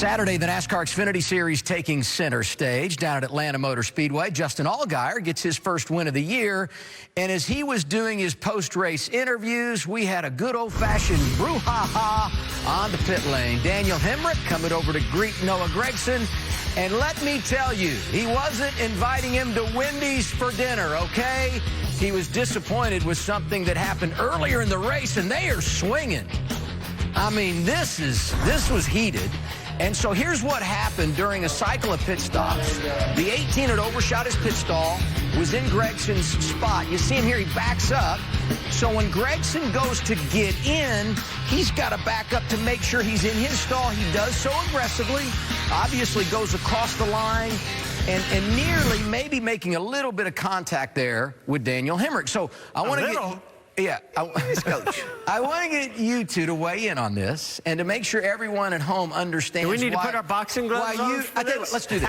Saturday, the NASCAR Xfinity Series taking center stage down at Atlanta Motor Speedway. Justin Allgaier gets his first win of the year. And as he was doing his post-race interviews, we had a good old-fashioned brouhaha on the pit lane. Daniel Hemric coming over to greet Noah Gragson. And let me tell you, he wasn't inviting him to Wendy's for dinner, okay? He was disappointed with something that happened earlier in the race, and they are swinging. I mean, this was heated. And so here's what happened during a cycle of pit stops. The 18 had overshot his pit stall, was in Gragson's spot. You see him here, he backs up. So when Gragson goes to get in, he's got to back up to make sure he's in his stall. He does so aggressively, obviously goes across the line, and nearly maybe making a little bit of contact there with Daniel Hemric. So I want to get... Yeah, Coach. I want to get you two to weigh in on this and to make sure everyone at home understands. Do we need to put our boxing gloves on? I tell you what, let's do this.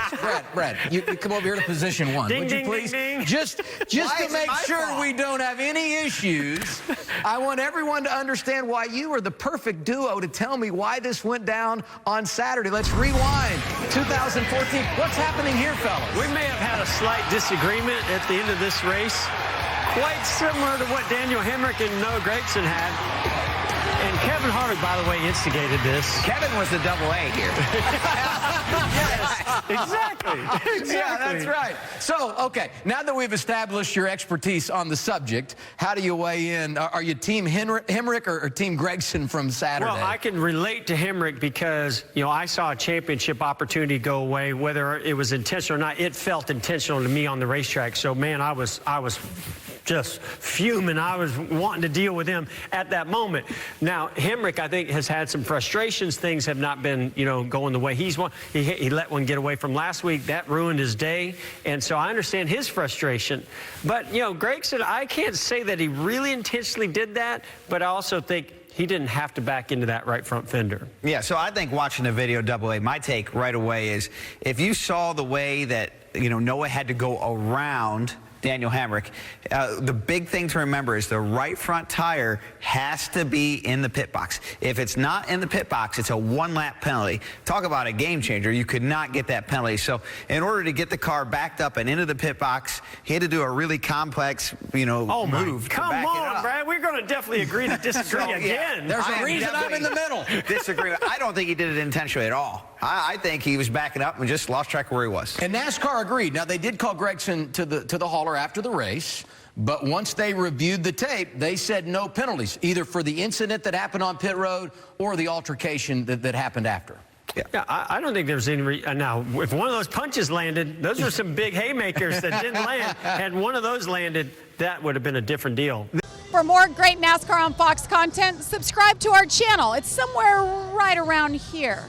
Brad, you come over here to position one, would you please? Ding, ding. Just to make sure we don't have any issues, I want everyone to understand why you are the perfect duo to tell me why this went down on Saturday. Let's rewind. 2014. What's happening here, fellas? We may have had a slight disagreement at the end of this race. Quite similar to what Daniel Hemric and Noah Gragson had. And Kevin Harvick, by the way, instigated this. Kevin was the double A here. Yes, exactly. Yeah, that's right. So, okay, now that we've established your expertise on the subject, how do you weigh in? Are you Team Hemric or Team Gragson from Saturday? Well, I can relate to Hemric because, you know, I saw a championship opportunity go away. Whether it was intentional or not, it felt intentional to me on the racetrack. So, man, I was just fuming. I was wanting to deal with him at that moment. Now, Hemric, I think, has had some frustrations. Things have not been, you know, going the way he's wanted. He let one get away from last week. That ruined his day. And so I understand his frustration. But, you know, Gragson, I can't say that he really intentionally did that, but I also think he didn't have to back into that right front fender. Yeah, so I think watching the video double A, my take right away is if you saw the way that, you know, Noah had to go around Daniel Hemric, the big thing to remember is the right front tire has to be in the pit box. If it's not in the pit box, it's a one-lap penalty. Talk about a game changer. You could not get that penalty. So in order to get the car backed up and into the pit box, he had to do a really complex, you know, move. Come on, Brad. We're going to definitely agree to disagree again. There's a reason I'm in the middle. Disagree. I don't think he did it intentionally at all. I think he was backing up and just lost track of where he was. And NASCAR agreed. Now, they did call Gragson to the hauler after the race, but once they reviewed the tape, they said no penalties, either for the incident that happened on pit road or the altercation that happened after. Yeah, I don't think there's any now, if one of those punches landed, those were some big haymakers that didn't land. Had one of those landed, that would have been a different deal. For more great NASCAR on Fox content, subscribe to our channel. It's somewhere right around here.